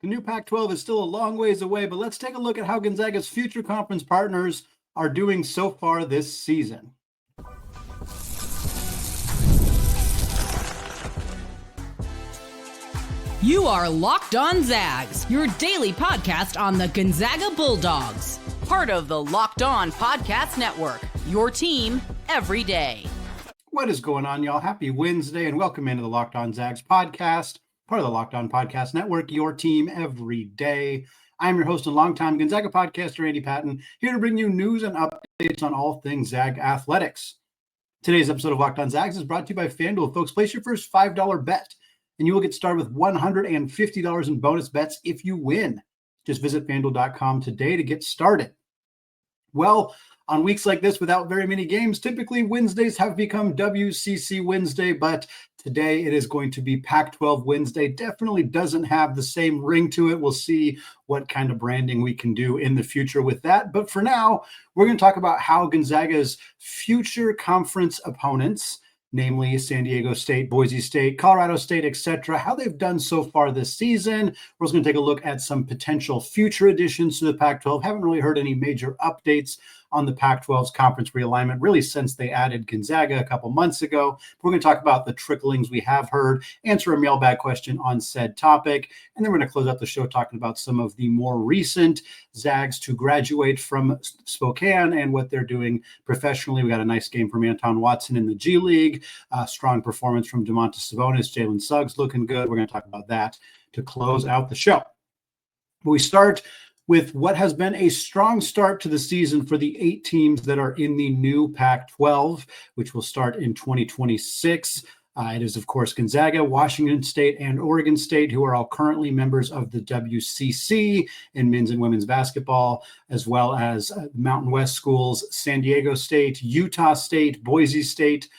The new Pac-12 is still a long ways away, but let's take a look at how Gonzaga's future conference partners are doing so far this season. You are Locked On Zags, your daily podcast on the Gonzaga Bulldogs. Part of the Locked On Podcast Network, your team every day. What is going on, y'all? Happy Wednesday and welcome into the Locked On Zags podcast, part of the Locked On Podcast Network, your team every day. I'm your host and longtime Gonzaga podcaster, Andy Patton, here to bring you news and updates on all things Zag athletics. Today's episode of Locked On Zags is brought to you by FanDuel. Folks, place your first $5 bet, and you will get started with $150 in bonus bets if you win. Just visit FanDuel.com today to get started. Well, on weeks like this without very many games, typically Wednesdays have become WCC Wednesday, but today it is going to be Pac-12 Wednesday. Definitely doesn't have the same ring to it. We'll see what kind of branding we can do in the future with that. But for now, we're going to talk about how Gonzaga's future conference opponents, namely San Diego State, Boise State, Colorado State, etc., how they've done so far this season. We're also going to take a look at some potential future additions to the Pac-12. Haven't really heard any major updates on the Pac-12's conference realignment, really since they added Gonzaga a couple months ago. We're going to talk about the tricklings we have heard, answer a mailbag question on said topic, and then we're going to close out the show talking about some of the more recent Zags to graduate from Spokane and what they're doing professionally. We got a nice game from Anton Watson in the G League, strong performance from Domantas, Sabonis, Jalen Suggs looking good. We're going to talk about that to close out the show. We start with what has been a strong start to the season for the 8 teams that are in the new Pac-12, which will start in 2026. It is, of course, Gonzaga, Washington State, and Oregon State, who are all currently members of the WCC in men's and women's basketball, as well as Mountain West schools, San Diego State, Utah State, Boise State,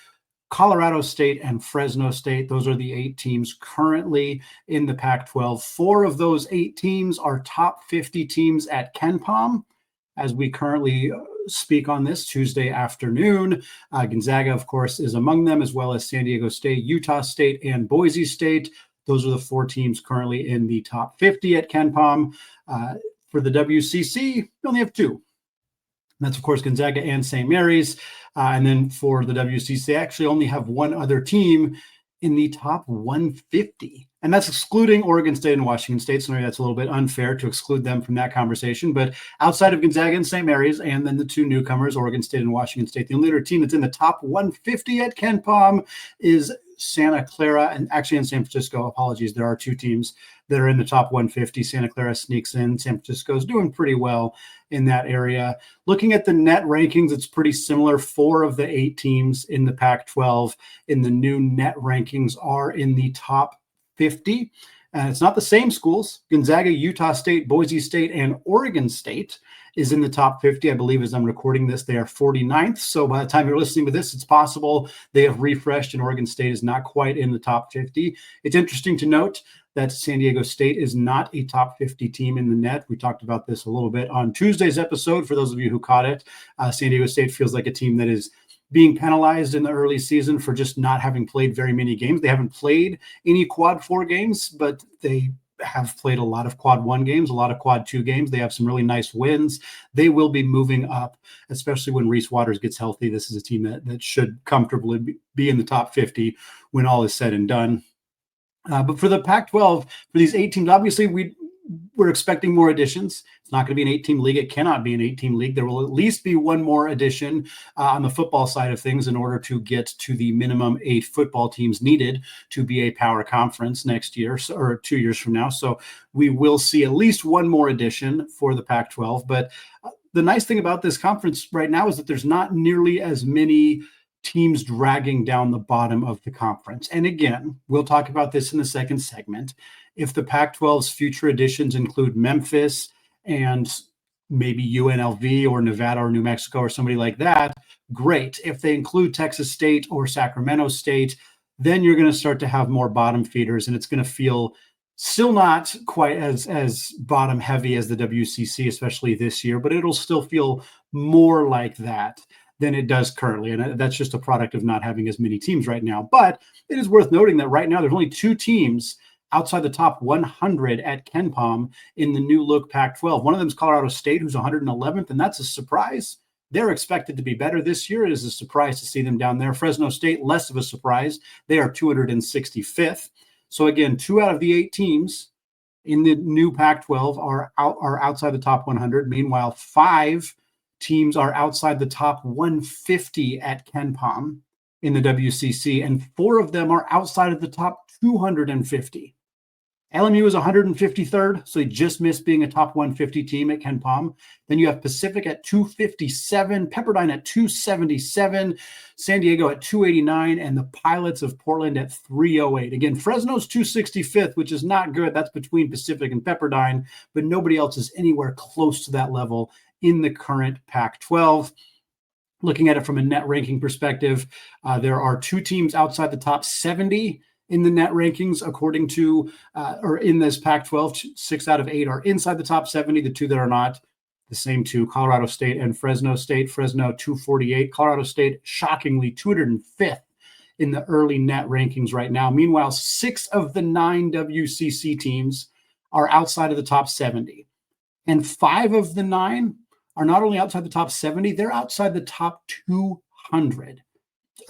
Colorado State, and Fresno State. Those are the 8 teams currently in the Pac-12. 4 of those 8 teams are top 50 teams at KenPom as we currently speak on this Tuesday afternoon. Gonzaga, of course, is among them, as well as San Diego State, Utah State, and Boise State. Those are the 4 teams currently in the top 50 at KenPom. For the WCC, we only have 2. That's, of course, Gonzaga and St. Mary's. And then for the WCC, they actually only have 1 other team in the top 150. And that's excluding Oregon State and Washington State. So maybe that's a little bit unfair to exclude them from that conversation. But outside of Gonzaga and St. Mary's, and then the 2 newcomers, Oregon State and Washington State, the only other team that's in the top 150 at KenPom is Santa Clara, and actually in San Francisco. Apologies, there are 2 teams that are in the top 150. Santa Clara sneaks in. San Francisco is doing pretty well in that area. Looking at the net rankings, it's pretty similar. 4 of the 8 teams in the Pac-12 in the new net rankings are in the top 50. And it's not the same schools. Gonzaga, Utah State, Boise State, and Oregon State is in the top 50. I believe as I'm recording this, they are 49th. So by the time you're listening to this, it's possible they have refreshed and Oregon State is not quite in the top 50. It's interesting to note that San Diego State is not a top 50 team in the net. We talked about this a little bit on Tuesday's episode. For those of you who caught it, San Diego State feels like a team that is being penalized in the early season for just not having played very many games. They haven't played any quad 4 games, but they have played a lot of quad 1 games, a lot of quad 2 games. They have some really nice wins. They will be moving up, especially when Reese Waters gets healthy. This is a team that should comfortably be in the top 50 when all is said and done. But for the Pac-12, for these 8 teams, obviously we're expecting more additions. It's not going to be an 8-team league. It cannot be an 8-team league. There will at least be 1 more addition on the football side of things in order to get to the minimum 8 football teams needed to be a power conference next year or 2 years from now. So we will see at least 1 more addition for the Pac-12. But the nice thing about this conference right now is that there's not nearly as many teams dragging down the bottom of the conference. And again, we'll talk about this in the second segment. If the Pac-12's future additions include Memphis and maybe UNLV or Nevada or New Mexico or somebody like that, great. If they include Texas State or Sacramento State, then you're going to start to have more bottom feeders, and it's going to feel still not quite as bottom heavy as the WCC, especially this year, but it'll still feel more like that than it does currently. And that's just a product of not having as many teams right now. But it is worth noting that right now there's only 2 teams outside the top 100 at KenPom in the new look Pac-12. One of them is Colorado State, who's 111th, and that's a surprise. They're expected to be better this year. It is a surprise to see them down there. Fresno State, less of a surprise. They are 265th. So again, 2 out of the 8 teams in the new Pac-12 are outside the top 100. Meanwhile, 5 teams are outside the top 150 at KenPom in the WCC, and 4 of them are outside of the top 250. LMU is 153rd, so they just missed being a top 150 team at KenPom. Then you have Pacific at 257, Pepperdine at 277, San Diego at 289, and the Pilots of Portland at 308. Again, Fresno's 265th, which is not good. That's between Pacific and Pepperdine, but nobody else is anywhere close to that level in the current Pac-12. Looking at it from a net ranking perspective, there are 2 teams outside the top 70 in the net rankings, according to, or in this Pac-12, 6 out of 8 are inside the top 70. The 2 that are not, the same 2, Colorado State and Fresno State. Fresno 248, Colorado State shockingly 205th in the early net rankings right now. Meanwhile, 6 of the 9 WCC teams are outside of the top 70. And 5 of the 9 are not only outside the top 70, they're outside the top 200.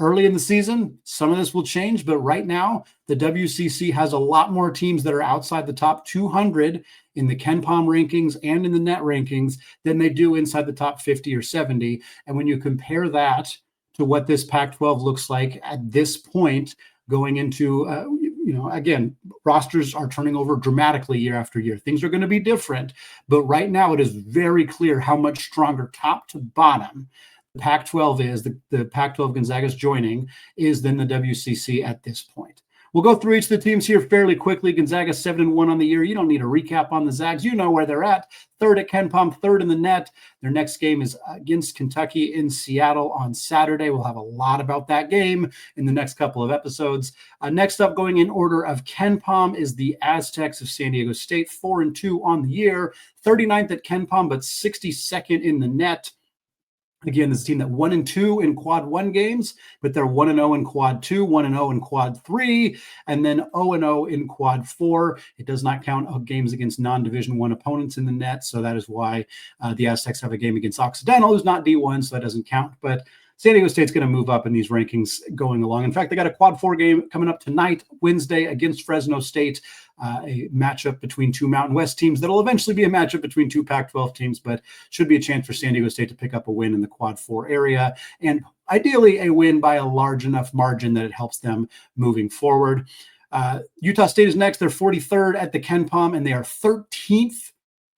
Early in the season, some of this will change, but right now, the WCC has a lot more teams that are outside the top 200 in the KenPom rankings and in the net rankings than they do inside the top 50 or 70. And when you compare that to what this Pac-12 looks like at this point, going into, again, rosters are turning over dramatically year after year. Things are going to be different, but right now it is very clear how much stronger top to bottom Pac-12 is, the Pac-12 Gonzaga's joining, is than the WCC at this point. We'll go through each of the teams here fairly quickly. Gonzaga 7-1 on the year. You don't need a recap on the Zags. You know where they're at. 3rd at KenPom, 3rd in the net. Their next game is against Kentucky in Seattle on Saturday. We'll have a lot about that game in the next couple of episodes. Next up, going in order of KenPom, is the Aztecs of San Diego State, 4-2 on the year. 39th at KenPom, but 62nd in the net. Again, this is a team that 1-2 in quad 1 games, but they're 1-0 in quad 2, 1-0 in quad 3, and then 0-0 in quad 4. It does not count games against non-Division 1 opponents in the net, so that is why the Aztecs have a game against Occidental, who's not D1, so that doesn't count. But San Diego State's going to move up in these rankings going along. In fact, they got a quad 4 game coming up tonight, Wednesday, against Fresno State, a matchup between 2 Mountain West teams that'll eventually be a matchup between 2 Pac-12 teams, but should be a chance for San Diego State to pick up a win in the quad 4 area, and ideally a win by a large enough margin that it helps them moving forward. Utah State is next. They're 43rd at the KenPom, and they are 13th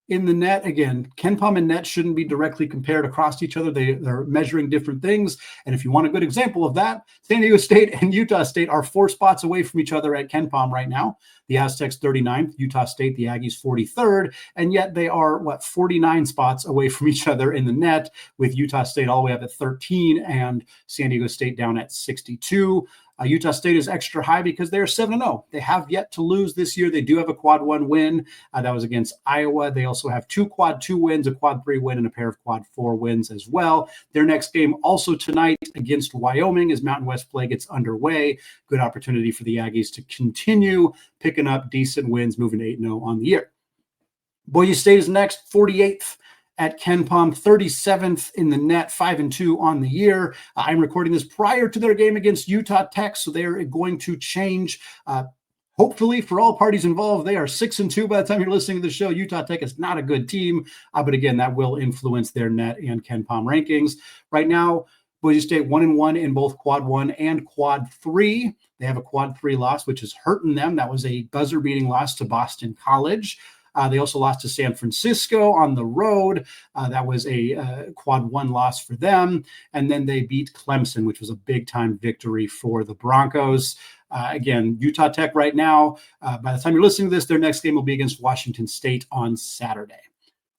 in the net. Again, KenPom and net shouldn't be directly compared across each other. They're measuring different things. And if you want a good example of that, San Diego State and Utah State are 4 spots away from each other at KenPom right now. The Aztecs 39th, Utah State, the Aggies 43rd, and yet they are, 49 spots away from each other in the net, with Utah State all the way up at 13 and San Diego State down at 62. Utah State is extra high because they're 7-0. They have yet to lose this year. They do have a quad 1 win. That was against Iowa. They also have 2 quad 2 wins, a quad 3 win, and a pair of quad 4 wins as well. Their next game also tonight against Wyoming as Mountain West play gets underway. Good opportunity for the Aggies to continue picking up decent wins, moving to 8-0 on the year. Boise State is next, 48th. At KenPom, 37th in the net, 5-2 on the year. I'm recording this prior to their game against Utah Tech, so they're going to change. Hopefully, for all parties involved, they are 6-2 by the time you're listening to the show. Utah Tech is not a good team, but again, that will influence their net and KenPom rankings. Right now, Boise State 1-1 in both quad 1 and quad 3. They have a quad 3 loss, which is hurting them. That was a buzzer-beating loss to Boston College. They also lost to San Francisco on the road. That was a quad 1 loss for them. And then they beat Clemson, which was a big-time victory for the Broncos. Again, Utah Tech right now, by the time you're listening to this, their next game will be against Washington State on Saturday.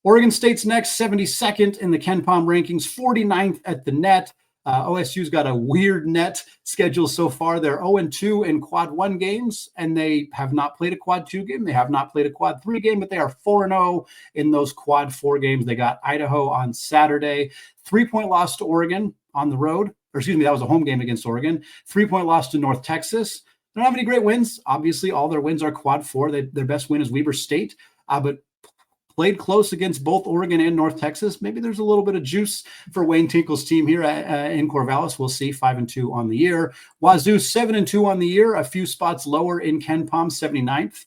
Oregon State's next, 72nd in the KenPom rankings, 49th at the net. OSU's got a weird net schedule so far. They're 0-2 in quad 1 games, and they have not played a quad 2 game. They have not played a quad 3 game, but they are 4-0 in those quad 4 games. They got Idaho on Saturday. 3-point loss to Oregon on the road. Or excuse me, that was a home game against Oregon. 3-point loss to North Texas. They don't have any great wins. Obviously, all their wins are quad four. Their best win is Weber State, but played close against both Oregon and North Texas. Maybe there's a little bit of juice for Wayne Tinkle's team here in Corvallis. We'll see. 5-2 on the year. Wazoo 7-2 on the year. A few spots lower in KenPom, 79th.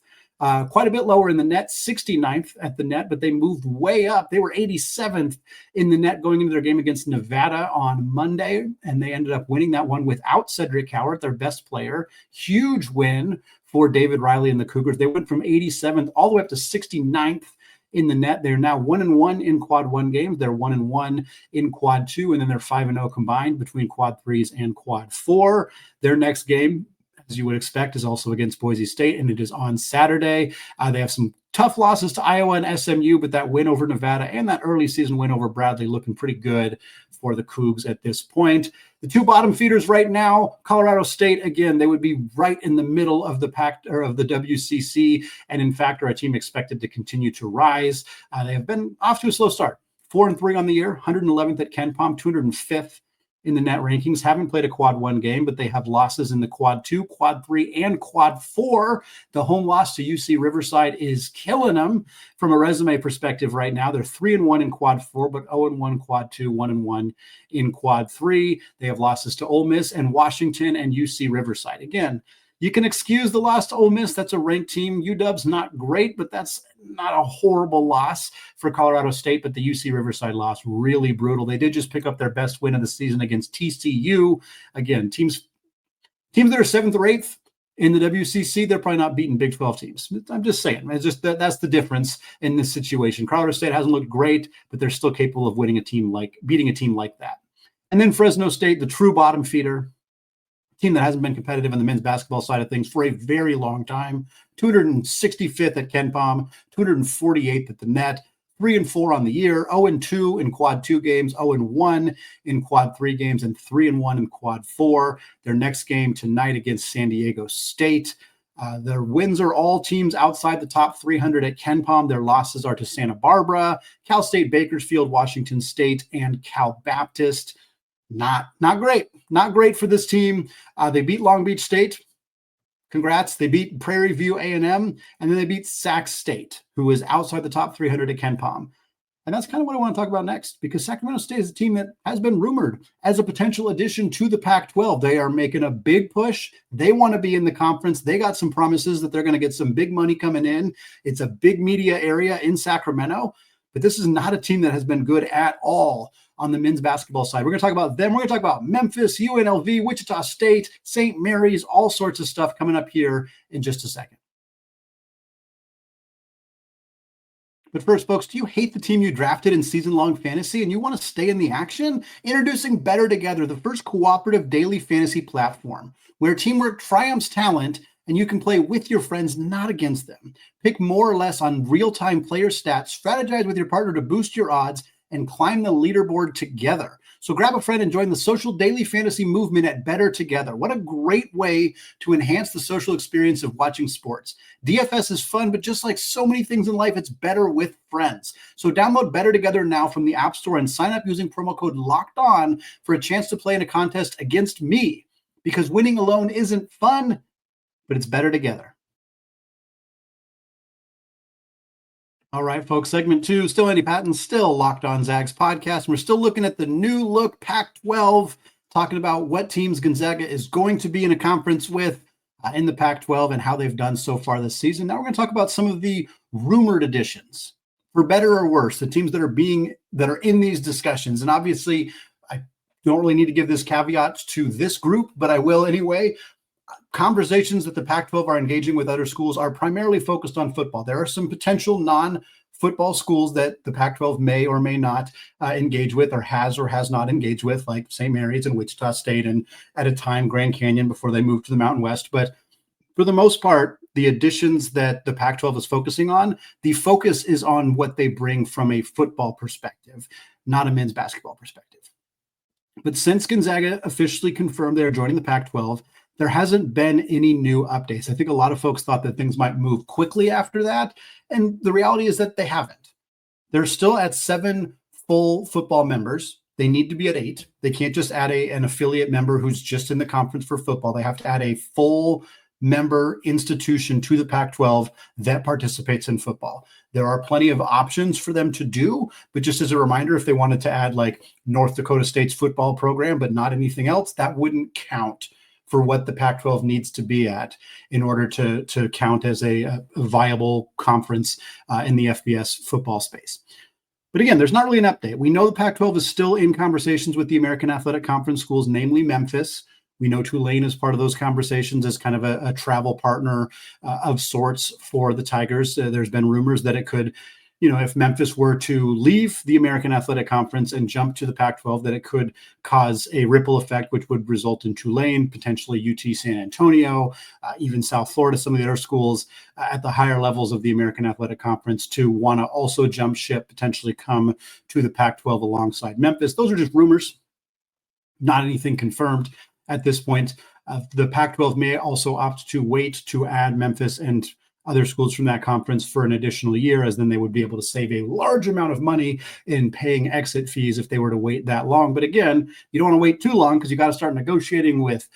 Quite a bit lower in the net, 69th at the net, but they moved way up. They were 87th in the net going into their game against Nevada on Monday, and they ended up winning that one without Cedric Howard, their best player. Huge win for David Riley and the Cougars. They went from 87th all the way up to 69th in the net. They're now 1-1 in quad one games. They're 1-1 in quad two, and then they're 5-0 combined between quad threes and quad four. Their next game, as you would expect, is also against Boise State, and it is on Saturday. They have some tough losses to Iowa and SMU, but that win over Nevada and that early season win over Bradley looking pretty good for the Cougs at this point. The two bottom feeders right now, Colorado State, again, they would be right in the middle of the pack or of the WCC, and in fact are a team expected to continue to rise. They have been off to a slow start. 4-3 on the year, 111th at KenPom, 205th in the net rankings. Haven't played a quad one game, but they have losses in the quad two, quad three, and quad four. The home loss to UC Riverside is killing them from a resume perspective right now. They're 3-1 in quad four, but 0-1 quad two, 1-1 in quad three. They have losses to Ole Miss and Washington and UC Riverside. Again, you can excuse the loss to Ole Miss. That's a ranked team. UW's not great, but that's not a horrible loss for Colorado State. But the UC Riverside loss, really brutal. They did just pick up their best win of the season against TCU. Again, teams that are 7th or 8th in the WCC, they're probably not beating Big 12 teams. I'm just saying. It's just that's the difference in this situation. Colorado State hasn't looked great, but they're still capable of beating a team like that. And then Fresno State, the true bottom feeder, team that hasn't been competitive on the men's basketball side of things for a very long time. 265th at KenPom, 248th at the net, 3-4 on the year, 0-2 in quad two games, 0-1 in quad three games, and 3-1 in quad four. Their next game tonight against San Diego State. Their wins are all teams outside the top 300 at KenPom. Their losses are to Santa Barbara, Cal State Bakersfield, Washington State, and Cal Baptist. Not great for this team. They beat Long Beach State. Congrats. They beat Prairie View A&M, and then they beat Sac State, who is outside the top 300 at KenPom. And that's kind of what I want to talk about next, because Sacramento State is a team that has been rumored as a potential addition to the Pac-12. They are making a big push. They want to be in the conference. They got some promises that they're going to get some big money coming in. It's a big media area in Sacramento, but this is not a team that has been good at all on the men's basketball side. We're going to talk about them. We're going to talk about Memphis, UNLV, Wichita State, St. Mary's, all sorts of stuff coming up here in just a second. But first, folks, do you hate the team you drafted in season-long fantasy and you want to stay in the action? Introducing Better Together, the first cooperative daily fantasy platform where teamwork triumphs talent and you can play with your friends, not against them. Pick more or less on real-time player stats, strategize with your partner to boost your odds, and climb the leaderboard together. So grab a friend and join the social daily fantasy movement at Better Together. What a great way to enhance the social experience of watching sports. DFS is fun, but just like so many things in life, it's better with friends. So download Better Together now from the App Store and sign up using promo code LOCKEDON for a chance to play in a contest against me, because winning alone isn't fun, but it's better together. All right, folks, segment 2, still Andy Patton, still Locked On Zags podcast. And we're still looking at the new look Pac-12, talking about what teams Gonzaga is going to be in a conference with in the Pac-12 and how they've done so far this season. Now we're going to talk about some of the rumored additions, for better or worse, the teams that are in these discussions. And obviously, I don't really need to give this caveat to this group, but I will anyway. Conversations that the Pac-12 are engaging with other schools are primarily focused on football. There are some potential non-football schools that the Pac-12 may or may not engage with, or has not engaged with, like St. Mary's and Wichita State, and at a time Grand Canyon before they moved to the Mountain West. But for the most part, the additions that the Pac-12 is focusing on, the focus is on what they bring from a football perspective, not a men's basketball perspective. But since Gonzaga officially confirmed they're joining the Pac-12, there hasn't been any new updates. I think a lot of folks thought that things might move quickly after that, and the reality is that they haven't. They're still at 7 full football members. They need to be at 8. They can't just add an affiliate member who's just in the conference for football. They have to add a full member institution to the Pac-12 that participates in football. There are plenty of options for them to do, but just as a reminder, if they wanted to add like North Dakota State's football program, but not anything else, that wouldn't count for what the Pac-12 needs to be at in order to count as a viable conference in the FBS football space. But again, there's not really an update. We know the Pac-12 is still in conversations with the American Athletic Conference schools, namely Memphis. We know Tulane is part of those conversations as kind of a travel partner of sorts for the Tigers. There's been rumors that it could, if Memphis were to leave the American Athletic Conference and jump to the Pac-12, that it could cause a ripple effect, which would result in Tulane, potentially UT San Antonio, even South Florida, some of the other schools at the higher levels of the American Athletic Conference to want to also jump ship, potentially come to the Pac-12 alongside Memphis. Those are just rumors, not anything confirmed at this point. The Pac-12 may also opt to wait to add Memphis and other schools from that conference for an additional year, as then they would be able to save a large amount of money in paying exit fees if they were to wait that long. But again, you don't want to wait too long because you got to start negotiating with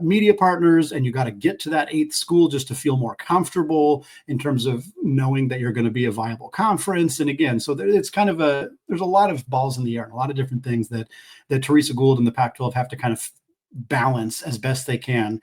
media partners, and you got to get to that 8th school just to feel more comfortable in terms of knowing that you're going to be a viable conference. And again, so it's kind of there's a lot of balls in the air and a lot of different things that Teresa Gould and the Pac-12 have to kind of balance as best they can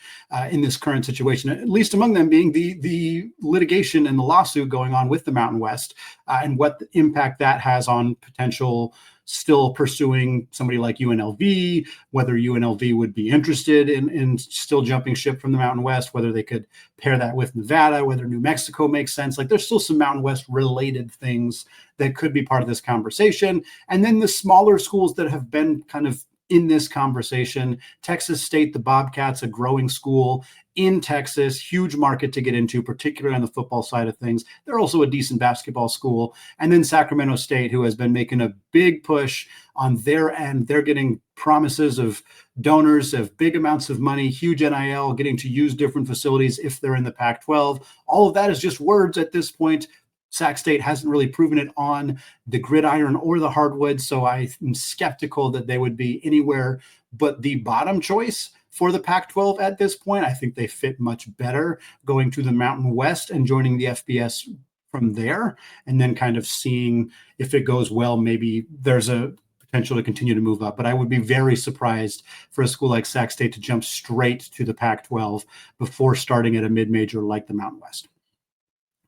in this current situation, at least among them being the litigation and the lawsuit going on with the Mountain West and what impact that has on potential still pursuing somebody like UNLV, whether UNLV would be interested in still jumping ship from the Mountain West, whether they could pair that with Nevada, whether New Mexico makes sense. Like there's still some Mountain West related things that could be part of this conversation. And then the smaller schools that have been kind of in this conversation, Texas State, the Bobcats, a growing school in Texas, huge market to get into, particularly on the football side of things. They're also a decent basketball school. And then Sacramento State, who has been making a big push on their end. They're getting promises of donors of big amounts of money, huge NIL, getting to use different facilities if they're in the Pac-12. All of that is just words at this point. Sac State hasn't really proven it on the gridiron or the hardwood, so I'm skeptical that they would be anywhere but the bottom choice for the Pac-12 at this point. I think they fit much better going to the Mountain West and joining the FBS from there, and then kind of seeing if it goes well, maybe there's a potential to continue to move up. But I would be very surprised for a school like Sac State to jump straight to the Pac-12 before starting at a mid-major like the Mountain West.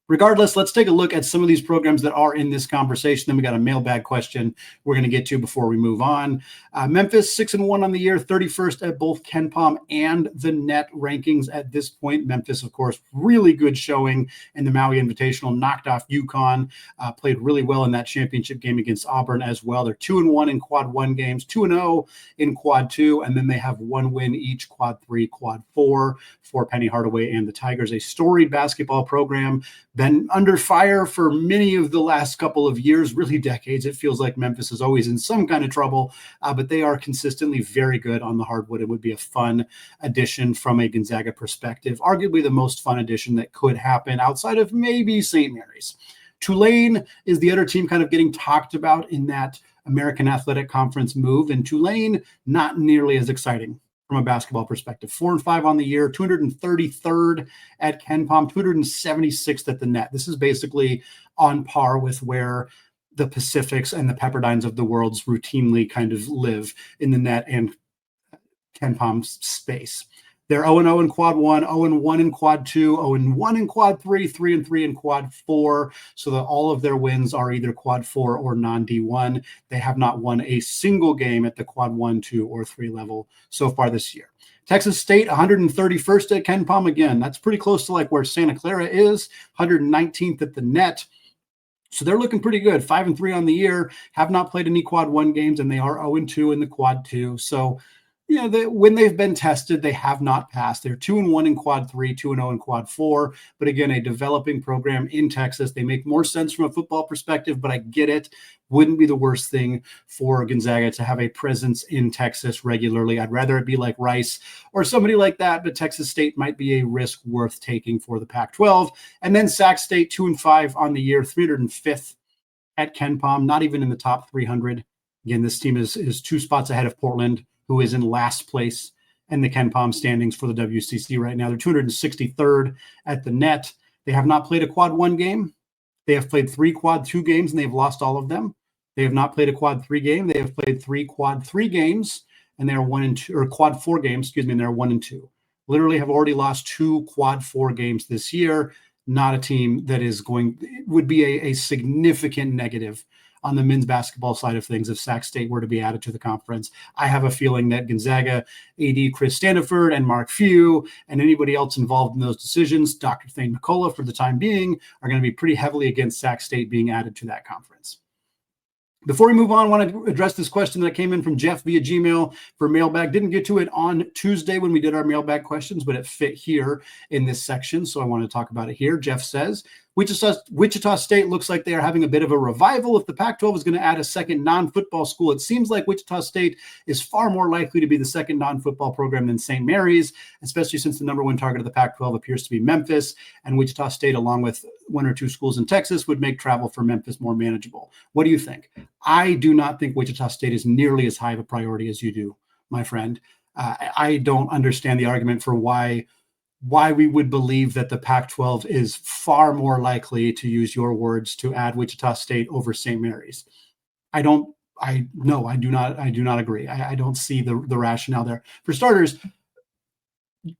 Regardless, let's take a look at some of these programs that are in this conversation. Then we got a mailbag question we're going to get to before we move on. Memphis 6-1 on the year, 31st at both KenPom and the net rankings at this point. Memphis, of course, really good showing in the Maui Invitational, knocked off UConn, played really well in that championship game against Auburn as well. They're 2-1 in quad 1 games, 2-0 in quad 2, and then they have one win each, quad 3, quad 4 for Penny Hardaway and the Tigers. A storied basketball program, been under fire for many of the last couple of years, really decades. It feels like Memphis is always in some kind of trouble, but they are consistently very good on the hardwood. It would be a fun addition from a Gonzaga perspective, arguably the most fun addition that could happen outside of maybe St. Mary's. Tulane is the other team kind of getting talked about in that American Athletic Conference move, and Tulane not nearly as exciting from a basketball perspective. 4-5 on the year, 233rd at KenPom, 276th at the net. This is basically on par with where the Pacifics and the Pepperdines of the world routinely kind of live in the net and KenPom space. They're 0-0 in quad 1, 0-1 in quad 2, 0-1 in quad 3, 3-3 in quad 4. So that all of their wins are either quad 4 or non-D1. They have not won a single game at the quad 1, 2, or 3 level so far this year. Texas State, 131st at KenPom. Again, that's pretty close to like where Santa Clara is, 119th at the net. So they're looking pretty good. 5-3 on the year, have not played any quad 1 games, and they are 0-2 in the quad 2. So when they've been tested, they have not passed. They're 2-1 in quad 3, 2-0 in quad 4. But again, a developing program in Texas. They make more sense from a football perspective, but I get it. Wouldn't be the worst thing for Gonzaga to have a presence in Texas regularly. I'd rather it be like Rice or somebody like that, but Texas State might be a risk worth taking for the Pac-12. And then Sac State, 2-5 on the year, 305th at KenPom, not even in the top 300. Again, this team is 2 spots ahead of Portland, who is in last place and the KenPom standings for the WCC right now. They're 263rd at the net. They have not played a quad 1 game. They have played 3 quad 2 games, and they've lost all of them. They have not played a quad 3 game. They have played 3 quad 3 games, and they're 1-2, or quad 4 games, and they're 1-2. Literally have already lost 2 quad 4 games this year. Not a team that would be a significant negative on the men's basketball side of things if Sac State were to be added to the conference. I have a feeling that Gonzaga AD Chris Standiford and Mark Few and anybody else involved in those decisions, Dr. Thane McCullough for the time being, are going to be pretty heavily against Sac State being added to that conference. Before we move on, I want to address this question that came in from Jeff via Gmail for mailbag. Didn't get to it on Tuesday when we did our mailbag questions, but it fit here in this section, so I want to talk about it here. Jeff says, Wichita State looks like they are having a bit of a revival. If the Pac-12 is going to add a second non-football school, it seems like Wichita State is far more likely to be the second non-football program than St. Mary's, especially since the number 1 target of the Pac-12 appears to be Memphis, and Wichita State, along with 1 or 2 schools in Texas, would make travel for Memphis more manageable. What do you think? I do not think Wichita State is nearly as high of a priority as you do, my friend. I don't understand the argument for why we would believe that the Pac-12 is far more likely, to use your words, to add Wichita State over St. Mary's. I do not agree. I don't see the rationale there. For starters,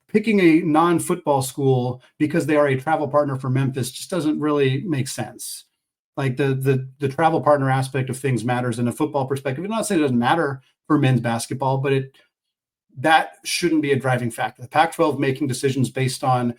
picking a non-football school because they are a travel partner for Memphis just doesn't really make sense. Like the travel partner aspect of things matters in a football perspective. I'm not saying it doesn't matter for men's basketball, but that shouldn't be a driving factor. The Pac-12 making decisions based on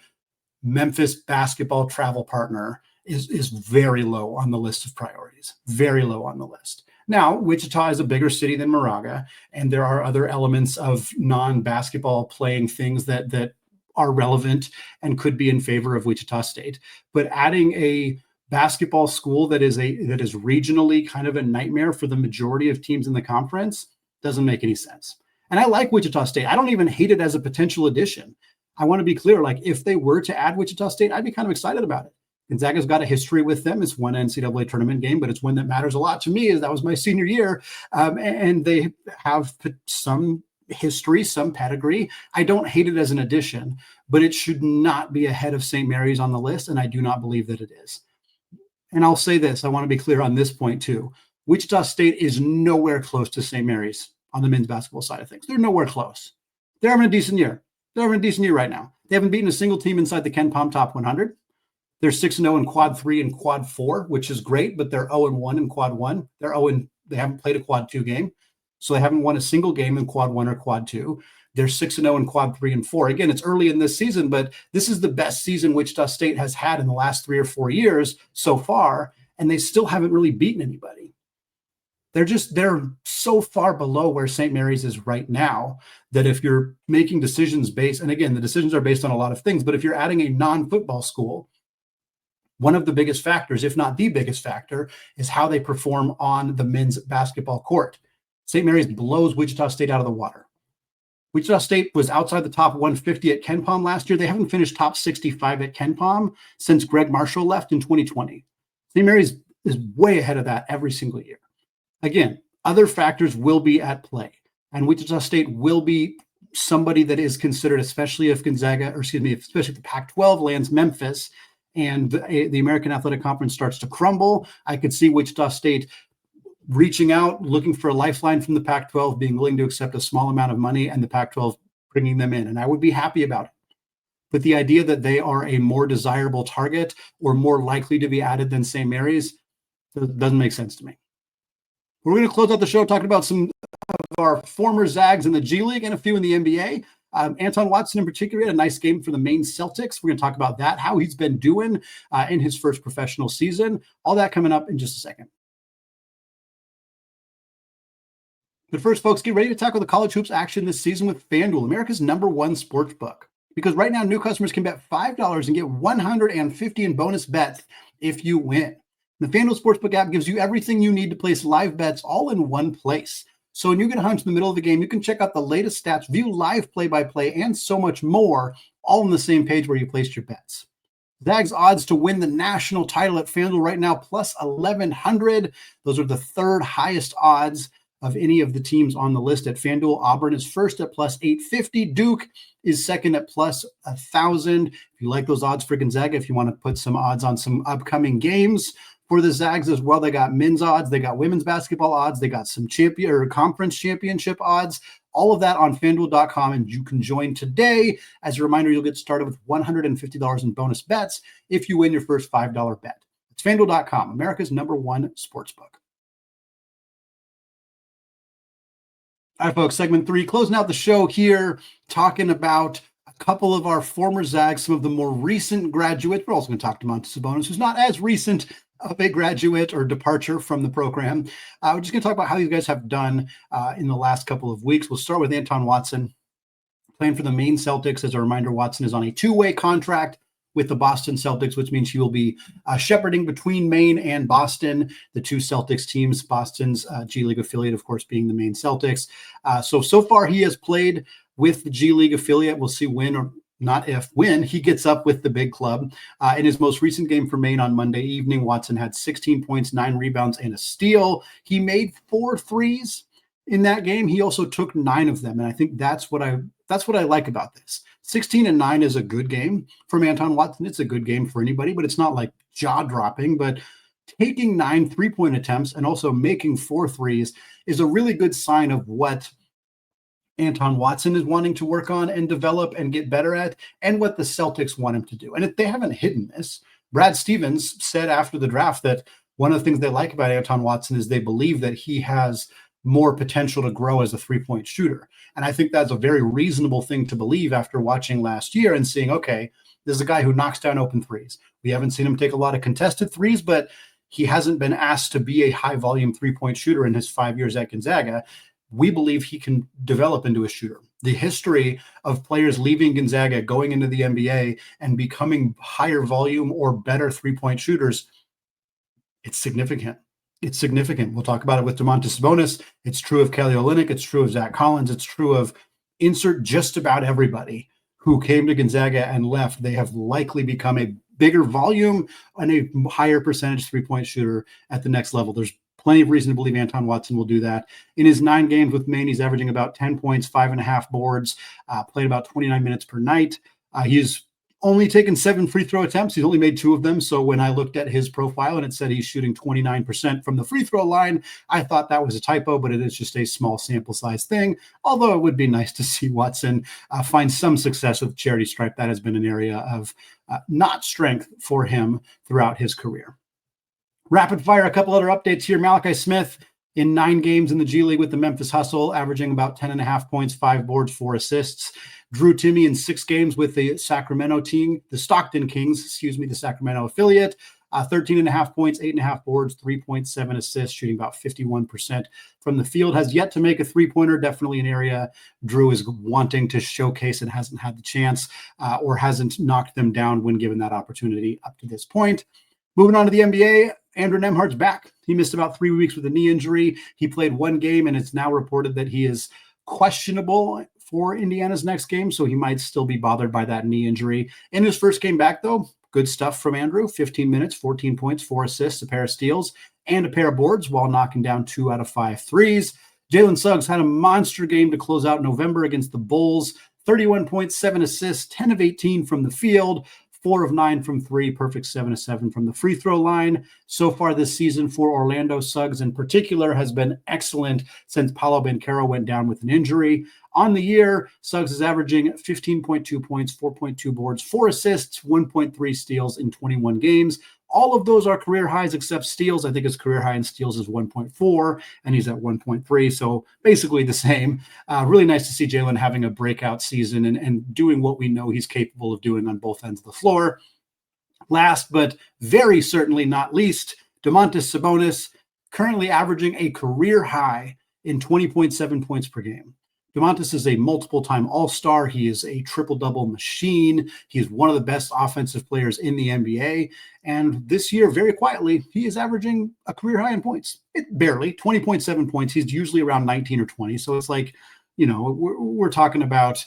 Memphis basketball travel partner is very low on the list of priorities, very low on the list. Now, Wichita is a bigger city than Moraga, and there are other elements of non-basketball playing things that are relevant and could be in favor of Wichita State. But adding a basketball school that is regionally kind of a nightmare for the majority of teams in the conference doesn't make any sense. And I like Wichita State. I don't even hate it as a potential addition. I want to be clear, like if they were to add Wichita State, I'd be kind of excited about it. Gonzaga's got a history with them. It's one NCAA tournament game, but it's one that matters a lot to me, as that was my senior year. And they have some history, some pedigree. I don't hate it as an addition, but it should not be ahead of St. Mary's on the list, and I do not believe that it is. And I'll say this, I want to be clear on this point too. Wichita State is nowhere close to St. Mary's on the men's basketball side of things. They're nowhere close. They're having a decent year. They're having a decent year right now. They haven't beaten a single team inside the KenPom top 100. They're 6-0 in quad 3 and quad 4, which is great, but they're 0-1 in quad 1. They haven't played a quad 2 game. So they haven't won a single game in quad 1 or quad 2. They're 6-0 in quad 3 and 4. Again, it's early in this season, but this is the best season Wichita State has had in the last 3 or 4 years so far, and they still haven't really beaten anybody. They're so far below where St. Mary's is right now that if you're making decisions based, and again, the decisions are based on a lot of things, but if you're adding a non-football school, one of the biggest factors, if not the biggest factor, is how they perform on the men's basketball court. St. Mary's blows Wichita State out of the water. Wichita State was outside the top 150 at KenPom last year. They haven't finished top 65 at KenPom since Greg Marshall left in 2020. St. Mary's is way ahead of that every single year. Again, other factors will be at play, and Wichita State will be somebody that is considered, especially if especially if the Pac-12 lands Memphis and the American Athletic Conference starts to crumble. I could see Wichita State reaching out, looking for a lifeline from the Pac-12, being willing to accept a small amount of money, and the Pac-12 bringing them in, and I would be happy about it. But the idea that they are a more desirable target or more likely to be added than St. Mary's doesn't make sense to me. We're going to close out the show talking about some of our former Zags in the G League and a few in the NBA. Anton Watson in particular had a nice game for the Maine Celtics. We're going to talk about that, how he's been doing in his first professional season. All that coming up in just a second. But first, folks, get ready to tackle the college hoops action this season with FanDuel, America's #1 sports book. Because right now, new customers can bet $5 and get $150 in bonus bets if you win. The FanDuel Sportsbook app gives you everything you need to place live bets all in one place. So when you get home to the middle of the game, you can check out the latest stats, view live play-by-play, and so much more, all on the same page where you placed your bets. Zags odds to win the national title at FanDuel right now, plus 1,100. Those are the third highest odds of any of the teams on the list at FanDuel. Auburn is first at plus 850. Duke is second at plus 1,000. If you like those odds for Gonzaga, if you want to put some odds on some upcoming games for the Zags as well, they got men's odds, they got women's basketball odds, they got some conference championship odds. All of that on FanDuel.com, and you can join today. As a reminder, you'll get started with $150 in bonus bets if you win your first $5 bet. It's FanDuel.com, America's #1 sportsbook. All right, folks, segment 3, closing out the show here, talking about a couple of our former Zags, some of the more recent graduates. We're also going to talk to Domantas Sabonis, who's not as recent of a graduate or departure from the program. We're just going to talk about how you guys have done in the last couple of weeks. We'll start with Anton Watson, playing for the Maine Celtics. As a reminder, Watson is on a 2-way contract with the Boston Celtics, which means he will be shepherding between Maine and Boston, the two Celtics teams, Boston's G League affiliate, of course, being the Maine Celtics. So far he has played with the G League affiliate. We'll see when, or not if, when he gets up with the big club. In his most recent game for Maine on Monday evening, Watson had 16 points, 9 rebounds, and a steal. He made 4 threes in that game. He also took 9 of them, and I think that's what I like about this. 16 and 9 is a good game from Anton Watson. It's a good game for anybody, but it's not like jaw-dropping. But taking 9 3-point attempts and also making 4 threes is a really good sign of what Anton Watson is wanting to work on and develop and get better at, and what the Celtics want him to do. And if they haven't hidden this, Brad Stevens said after the draft that one of the things they like about Anton Watson is they believe that he has more potential to grow as a 3-point shooter. And I think that's a very reasonable thing to believe after watching last year and seeing, okay, this is a guy who knocks down open threes. We haven't seen him take a lot of contested threes, but he hasn't been asked to be a high-volume 3-point shooter in his 5 years at Gonzaga. We believe he can develop into a shooter. The history of players leaving Gonzaga, going into the NBA, and becoming higher volume or better 3-point shooters, it's significant. It's significant. We'll talk about it with Domantas Sabonis. It's true of Kelly Olynyk. It's true of Zach Collins. It's true of insert just about everybody who came to Gonzaga and left. They have likely become a bigger volume and a higher percentage 3-point shooter at the next level. There's plenty of reason to believe Anton Watson will do that. In his 9 games with Maine, he's averaging about 10 points, 5.5 boards, played about 29 minutes per night. He's only taken 7 free throw attempts. He's only made 2 of them. So when I looked at his profile and it said he's shooting 29% from the free throw line, I thought that was a typo, but it is just a small sample size thing. Although it would be nice to see Watson find some success with charity stripe. That has been an area of not strength for him throughout his career. Rapid fire, a couple other updates here. Malachi Smith in 9 games in the G League with the Memphis Hustle, averaging about 10.5 points, 5 boards, 4 assists. Drew Timme in 6 games with the Sacramento team, the Stockton Kings, the Sacramento affiliate, 13.5 points, 8.5 boards, 3.7 assists, shooting about 51% from the field. Has yet to make a 3-pointer, definitely an area Drew is wanting to showcase and hasn't had the chance or hasn't knocked them down when given that opportunity up to this point. Moving on to the NBA, Andrew Nembhard's back. He missed about 3 weeks with a knee injury. He played 1 game, and it's now reported that he is questionable for Indiana's next game, so he might still be bothered by that knee injury. In his first game back, though, good stuff from Andrew. 15 minutes, 14 points, 4 assists, a pair of steals, and a pair of boards while knocking down 2 out of 5 threes. Jalen Suggs had a monster game to close out November against the Bulls. 31 points, 7 assists, 10 of 18 from the field, 4 of 9 from 3, perfect 7 of 7 from the free throw line. So far this season for Orlando, Suggs in particular has been excellent since Paolo Banchero went down with an injury. On the year, Suggs is averaging 15.2 points, 4.2 boards, 4 assists, 1.3 steals in 21 games. All of those are career highs except steals. I think his career high in steals is 1.4, and he's at 1.3, so basically the same. Really nice to see Jalen having a breakout season and doing what we know he's capable of doing on both ends of the floor. Last but very certainly not least, Domantas Sabonis, currently averaging a career high in 20.7 points per game. Domantas is a multiple-time All-Star. He is a triple-double machine. He's one of the best offensive players in the NBA. And this year, very quietly, he is averaging a career high in points. Barely, 20.7 points. He's usually around 19 or 20. So it's like, we're talking about,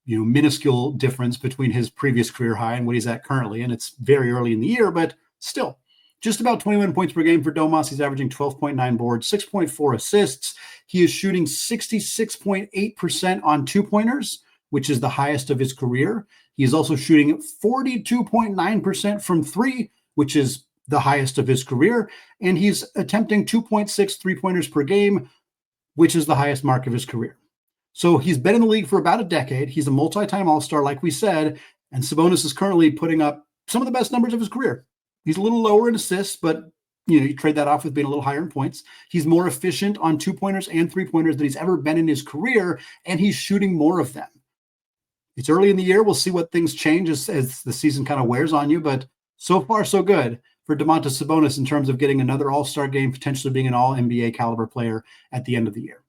minuscule difference between his previous career high and what he's at currently. And it's very early in the year, but still, just about 21 points per game for Domas. He's averaging 12.9 boards, 6.4 assists. He is shooting 66.8% on two-pointers, which is the highest of his career. He is also shooting 42.9% from three, which is the highest of his career. And he's attempting 2.6 three-pointers per game, which is the highest mark of his career. So he's been in the league for about a decade. He's a multi-time All-Star, like we said, and Sabonis is currently putting up some of the best numbers of his career. He's a little lower in assists, but you trade that off with being a little higher in points. He's more efficient on two-pointers and three-pointers than he's ever been in his career, and he's shooting more of them. It's early in the year. We'll see what things change as the season kind of wears on you, but so far so good for Domantas Sabonis in terms of getting another All-Star game, potentially being an All-NBA caliber player at the end of the year.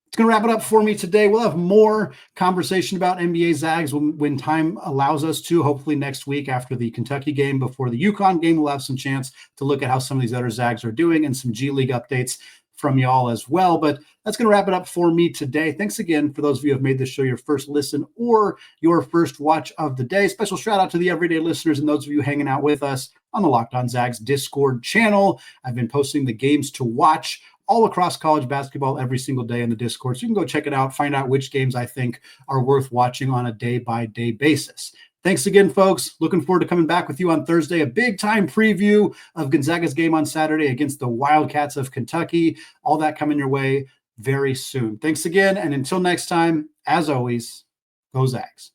It's going to wrap it up for me today. We'll have more conversation about NBA Zags when time allows us to, hopefully next week after the Kentucky game. Before the UConn game, we'll have some chance to look at how some of these other Zags are doing and some G League updates from y'all as well. But that's going to wrap it up for me today. Thanks again for those of you who have made this show your first listen or your first watch of the day. Special shout out to the everyday listeners and those of you hanging out with us on the Locked On Zags Discord channel. I've been posting the games to watch all across college basketball every single day in the Discord. So you can go check it out, find out which games I think are worth watching on a day-by-day basis. Thanks again, folks. Looking forward to coming back with you on Thursday. A big-time preview of Gonzaga's game on Saturday against the Wildcats of Kentucky. All that coming your way very soon. Thanks again, and until next time, as always, go Zags.